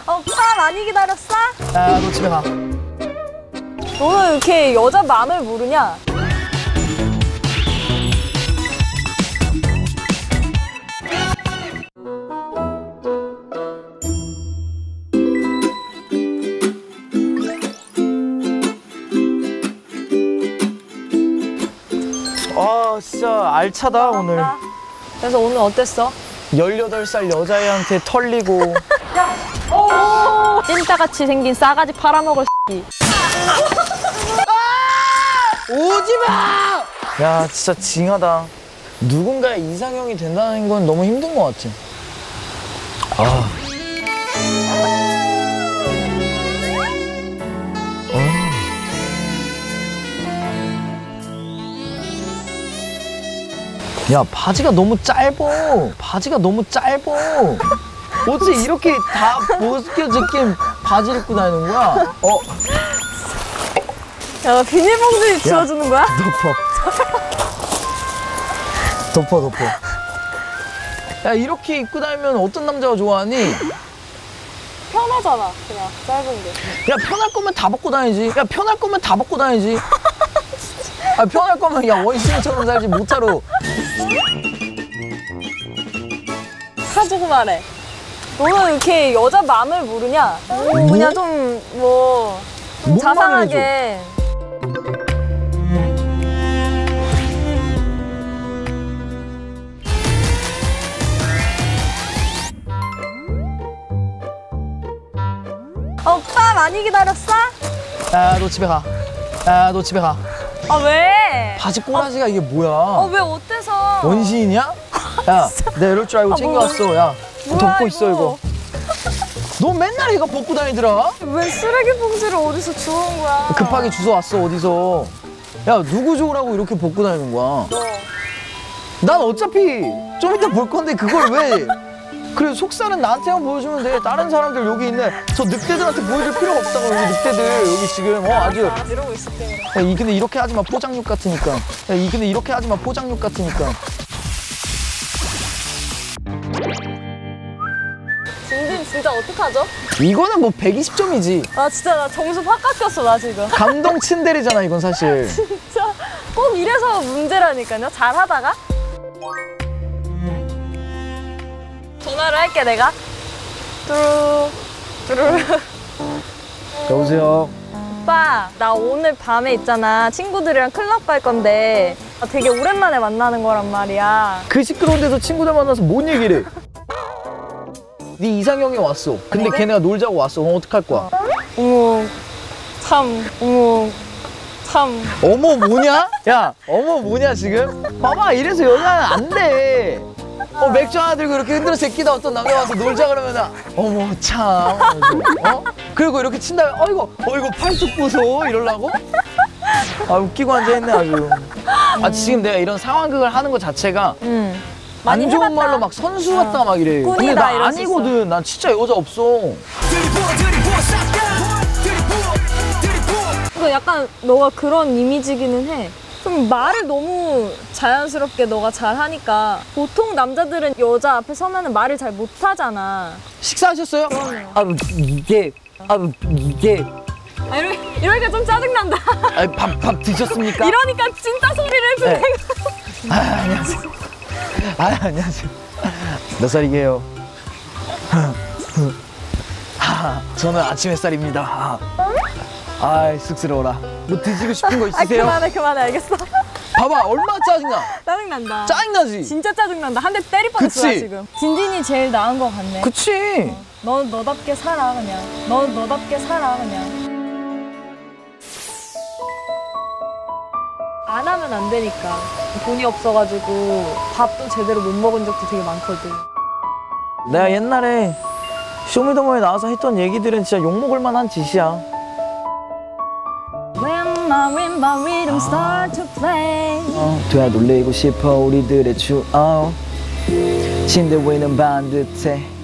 오빠 많이 기다렸어? 야, 너 집에 가. 너는 이렇게 여자 마음을 모르냐? 아, 진짜 알차다, 오늘. 그래서 오늘 어땠어? 18살 여자애한테 털리고. 찐따같이 생긴 싸가지 팔아먹을 새끼. 오지마! 야, 진짜 징하다. 누군가의 이상형이 된다는 건 너무 힘든 것 같아. 아. 야, 바지가 너무 짧어. 바지가 너무 짧어. 어떻게 이렇게 다 벗겨진 바지를 입고 다니는 거야? 야, 비닐봉지 지워주는 거야? 덮어. 야, 이렇게 입고 다니면 어떤 남자가 좋아하니? 편하잖아, 그냥 짧은 게. 야, 편할 거면 다 벗고 다니지. 야, 편할 거면 다 벗고 다니지. 아, 편할 거면 야, 원시인처럼 살지 못하러. 사주고 말해. 너는 이렇게 여자 마음을 모르냐? 그냥 좀 뭐 뭔 자상하게. 오빠 많이 기다렸어? 야, 너 집에 가. 야, 너 집에 가. 아 왜? 바지 꼬라지가 이게 뭐야? 왜 어때서? 원시인이야? 야, 내가 이럴 줄 알고 챙겨왔어. 야, 덮고 있어, 이거. 너 맨날 이거 벗고 다니더라? 왜 쓰레기 봉지를 어디서 주운 거야? 급하게 주워 왔어, 어디서. 야, 누구 좋으라고 이렇게 벗고 다니는 거야? 너. 난 어차피 좀 이따 볼 건데 그걸 왜. 그래, 속살은 나한테만 보여주면 돼. 다른 사람들 여기 있네. 저 늑대들한테 보여줄 필요가 없다고. 여기 늑대들 여기 지금 아주. 이러고 있을 때. 야, 근데 이렇게 하지 마. 포장육 같으니까. 야, 근데 이렇게 하지 마. 포장육 같으니까. 진진 진짜 어떡하죠? 이거는 뭐 120점이지. 아 진짜 나 점수 확 깎였어 나 지금. 감동 친데리잖아, 이건 사실. 진짜 꼭 이래서 문제라니까요. 잘하다가. 전화를 할게 내가. 뚜루. 여보세요. 오빠 나 오늘 밤에 있잖아 친구들이랑 클럽 갈 건데 되게 오랜만에 만나는 거란 말이야. 그 시끄러운 데서 친구들 만나서 뭔 얘기를 해? 네 이상형이 왔어. 근데 걔네가 놀자고 왔어. 그럼 어떡할 거야? 어머 참. 어머 뭐냐? 야, 어머 뭐냐 지금? 봐봐, 이래서 여자는 안 돼. 맥주 하나 들고 이렇게 흔들어 새끼다 어떤 남자 와서 놀자 그러면 어머 참. 그리고 이렇게 친 다음에 어이구 팔뚝 부서 이러려고? 아, 웃기고 앉아있네 아주. 아, 지금 내가 이런 상황극을 하는 것 자체가 안 좋은 말로 막 선수 같다 막 이래. 근데 나 아니거든. 난 진짜 여자 없어. 그러니까 약간 너가 그런 이미지기는 해. 좀 말을 너무 자연스럽게 너가 잘하니까 보통 남자들은 여자 앞에 서면은 말을 잘 못하잖아. 식사하셨어요? 그럼요. 이게 이러니까 좀 짜증난다. 밥 드셨습니까? 이러니까 진짜 소리를 네. 듣는 안녕하세요. 안녕하세요. 몇 살이게요? 저는 아침 햇살입니다. 쑥스러워라. 뭐 드시고 싶은 거 있으세요? 그만해 알겠어. 봐봐, 얼마나 짜증나. 짜증난다. 짜증나지? 진짜 짜증난다. 한 대 때릴 뻔했어 나 지금. 진진이 제일 나은 거 같네. 그치? 넌 너답게 살아 그냥. 넌 너답게 살아 그냥. 안 하면 안 되니까. 돈이 없어가지고 밥도 제대로 못 먹은 적도 되게 많거든. 내가 옛날에 쇼미더머니 나와서 했던 얘기들은 진짜 욕먹을 만한 짓이야. When my marimba rhythm start to play. 되돌리고 싶어 우리들의 추억. 침대 위는 반듯해.